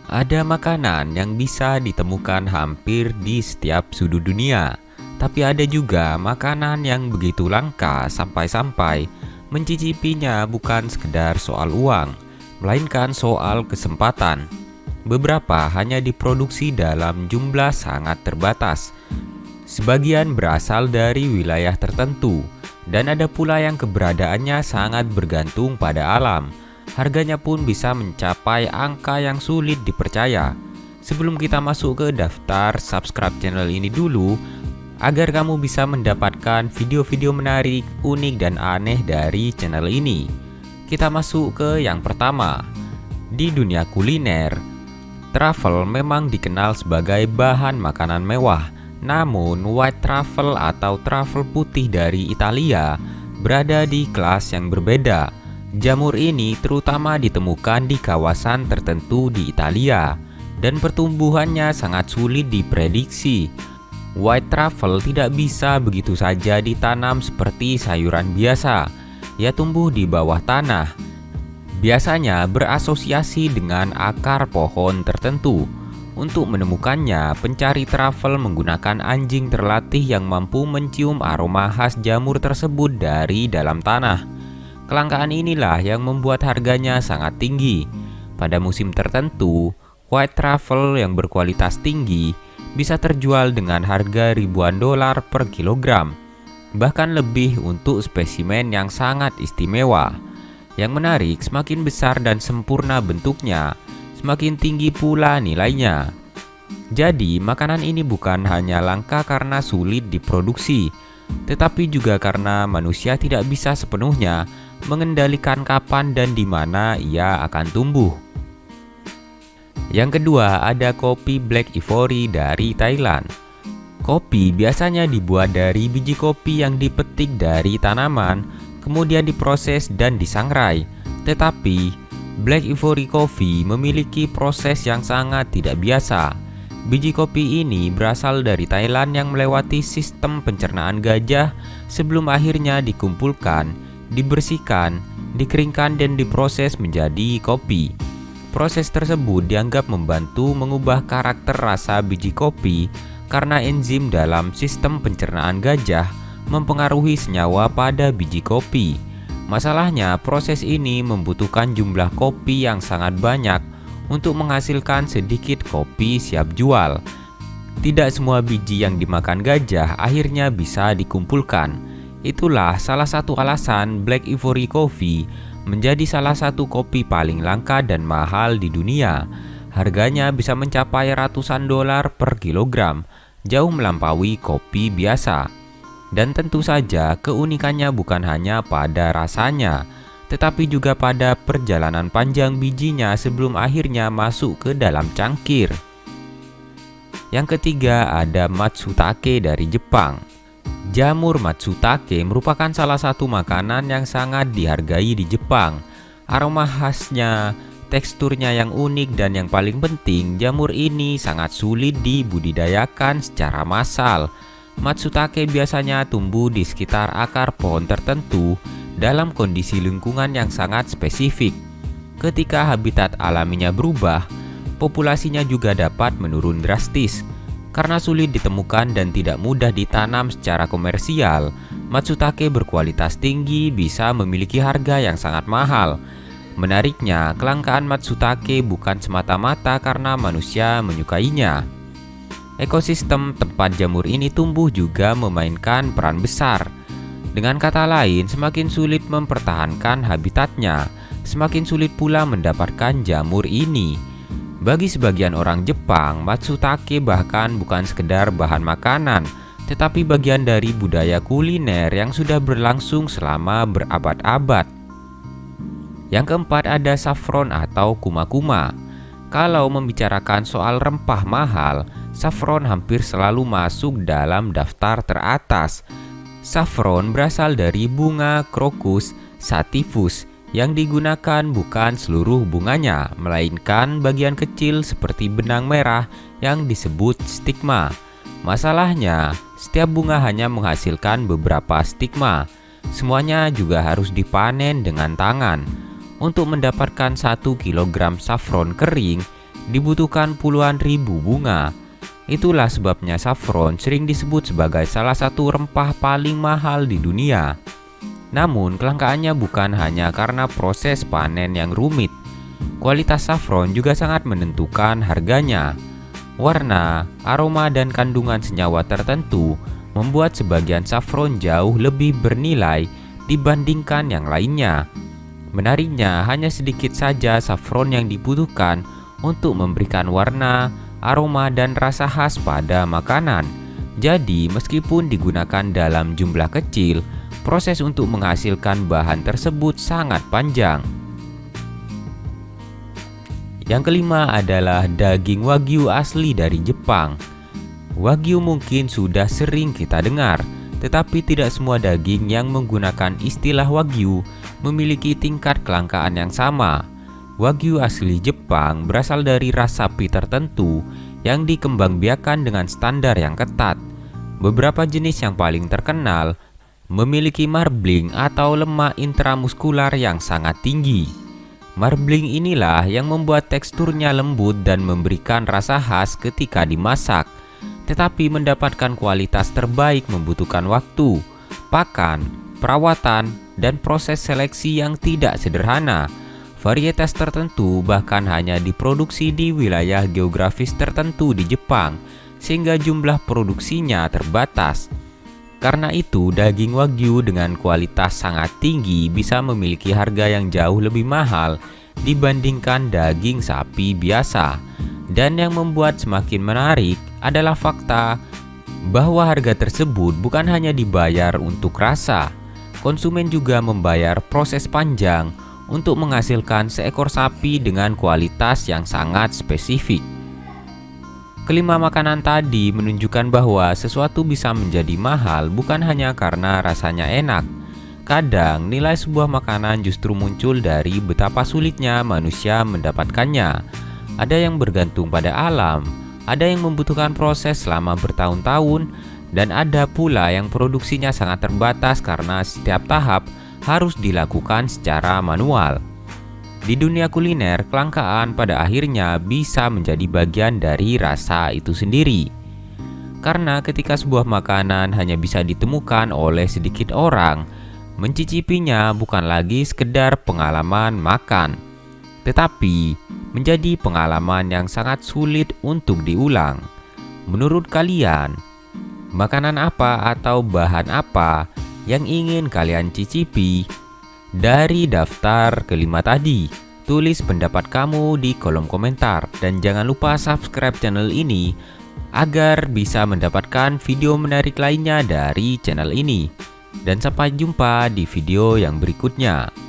Ada makanan yang bisa ditemukan hampir di setiap sudut dunia, tapi ada juga makanan yang begitu langka sampai-sampai mencicipinya bukan sekedar soal uang, melainkan soal kesempatan. Beberapa hanya diproduksi dalam jumlah sangat terbatas. Sebagian berasal dari wilayah tertentu, dan ada pula yang keberadaannya sangat bergantung pada alam. Harganya pun bisa mencapai angka yang sulit dipercaya. Sebelum kita masuk ke daftar, subscribe channel ini dulu agar kamu bisa mendapatkan video-video menarik, unik, dan aneh dari channel ini. Kita masuk ke yang pertama. Di dunia kuliner, truffle memang dikenal sebagai bahan makanan mewah. Namun, white truffle atau truffle putih dari Italia berada di kelas yang berbeda. Jamur ini terutama ditemukan di kawasan tertentu di Italia dan pertumbuhannya sangat sulit diprediksi. White truffle tidak bisa begitu saja ditanam seperti sayuran biasa. Ia tumbuh di bawah tanah. Biasanya berasosiasi dengan akar pohon tertentu. Untuk menemukannya, pencari truffle menggunakan anjing terlatih yang mampu mencium aroma khas jamur tersebut dari dalam tanah. Kelangkaan inilah yang membuat harganya sangat tinggi. Pada musim tertentu, white truffle yang berkualitas tinggi bisa terjual dengan harga ribuan dolar per kilogram, bahkan lebih untuk spesimen yang sangat istimewa. Yang menarik, semakin besar dan sempurna bentuknya, semakin tinggi pula nilainya. Jadi, makanan ini bukan hanya langka karena sulit diproduksi, tetapi juga karena manusia tidak bisa sepenuhnya mengendalikan kapan dan di mana ia akan tumbuh. Yang kedua, ada kopi Black Ivory dari Thailand. Kopi biasanya dibuat dari biji kopi yang dipetik dari tanaman, kemudian diproses dan disangrai. Tetapi, Black Ivory Coffee memiliki proses yang sangat tidak biasa. Biji kopi ini berasal dari Thailand yang melewati sistem pencernaan gajah sebelum akhirnya dikumpulkan, dibersihkan, dikeringkan, dan diproses menjadi kopi. Proses tersebut dianggap membantu mengubah karakter rasa biji kopi karena enzim dalam sistem pencernaan gajah mempengaruhi senyawa pada biji kopi. Masalahnya, proses ini membutuhkan jumlah kopi yang sangat banyak untuk menghasilkan sedikit kopi siap jual. Tidak semua biji yang dimakan gajah akhirnya bisa dikumpulkan. Itulah salah satu alasan Black Ivory Coffee menjadi salah satu kopi paling langka dan mahal di dunia. Harganya bisa mencapai ratusan dolar per kilogram, jauh melampaui kopi biasa. Dan tentu saja keunikannya bukan hanya pada rasanya, tetapi juga pada perjalanan panjang bijinya sebelum akhirnya masuk ke dalam cangkir. Yang ketiga, ada matsutake dari Jepang. Jamur matsutake merupakan salah satu makanan yang sangat dihargai di Jepang. Aroma khasnya, teksturnya yang unik, dan yang paling penting, jamur ini sangat sulit dibudidayakan secara massal. Matsutake biasanya tumbuh di sekitar akar pohon tertentu dalam kondisi lingkungan yang sangat spesifik. Ketika habitat alaminya berubah, populasinya juga dapat menurun drastis. Karena sulit ditemukan dan tidak mudah ditanam secara komersial, matsutake berkualitas tinggi bisa memiliki harga yang sangat mahal. Menariknya, kelangkaan matsutake bukan semata-mata karena manusia menyukainya. Ekosistem tempat jamur ini tumbuh juga memainkan peran besar. Dengan kata lain, semakin sulit mempertahankan habitatnya, semakin sulit pula mendapatkan jamur ini. Bagi sebagian orang Jepang, matsutake bahkan bukan sekedar bahan makanan, tetapi bagian dari budaya kuliner yang sudah berlangsung selama berabad-abad. Yang keempat, ada saffron atau kuma-kuma. Kalau membicarakan soal rempah mahal, saffron hampir selalu masuk dalam daftar teratas. Saffron berasal dari bunga krokus sativus yang digunakan bukan seluruh bunganya, melainkan bagian kecil seperti benang merah yang disebut stigma. Masalahnya, setiap bunga hanya menghasilkan beberapa stigma. Semuanya juga harus dipanen dengan tangan. Untuk mendapatkan 1 kg saffron kering, dibutuhkan puluhan ribu bunga. Itulah sebabnya saffron sering disebut sebagai salah satu rempah paling mahal di dunia. Namun, kelangkaannya bukan hanya karena proses panen yang rumit. Kualitas saffron juga sangat menentukan harganya. Warna, aroma, dan kandungan senyawa tertentu membuat sebagian saffron jauh lebih bernilai dibandingkan yang lainnya. Menariknya, hanya sedikit saja saffron yang dibutuhkan untuk memberikan warna, aroma, dan rasa khas pada makanan. Jadi, meskipun digunakan dalam jumlah kecil, proses untuk menghasilkan bahan tersebut sangat panjang. Yang kelima adalah daging Wagyu asli dari Jepang. Wagyu mungkin sudah sering kita dengar, tetapi tidak semua daging yang menggunakan istilah Wagyu memiliki tingkat kelangkaan yang sama. Wagyu asli Jepang berasal dari ras sapi tertentu yang dikembangbiakan dengan standar yang ketat. Beberapa jenis yang paling terkenal memiliki marbling atau lemak intramuskular yang sangat tinggi. Marbling inilah yang membuat teksturnya lembut dan memberikan rasa khas ketika dimasak. Tetapi mendapatkan kualitas terbaik membutuhkan waktu, pakan, perawatan, dan proses seleksi yang tidak sederhana. Varietas tertentu bahkan hanya diproduksi di wilayah geografis tertentu di Jepang, sehingga jumlah produksinya terbatas. Karena itu, daging Wagyu dengan kualitas sangat tinggi bisa memiliki harga yang jauh lebih mahal dibandingkan daging sapi biasa. Dan yang membuat semakin menarik adalah fakta bahwa harga tersebut bukan hanya dibayar untuk rasa. Konsumen juga membayar proses panjang untuk menghasilkan seekor sapi dengan kualitas yang sangat spesifik. Kelima makanan tadi menunjukkan bahwa sesuatu bisa menjadi mahal bukan hanya karena rasanya enak. Kadang nilai sebuah makanan justru muncul dari betapa sulitnya manusia mendapatkannya. Ada yang bergantung pada alam, ada yang membutuhkan proses selama bertahun-tahun, dan ada pula yang produksinya sangat terbatas karena setiap tahap harus dilakukan secara manual. Di dunia kuliner, kelangkaan pada akhirnya bisa menjadi bagian dari rasa itu sendiri. Karena ketika sebuah makanan hanya bisa ditemukan oleh sedikit orang, mencicipinya bukan lagi sekedar pengalaman makan, tetapi menjadi pengalaman yang sangat sulit untuk diulang. Menurut kalian, makanan apa atau bahan apa yang ingin kalian cicipi dari daftar kelima tadi? Tulis pendapat kamu di kolom komentar dan jangan lupa subscribe channel ini agar bisa mendapatkan video menarik lainnya dari channel ini. Dan sampai jumpa di video yang berikutnya.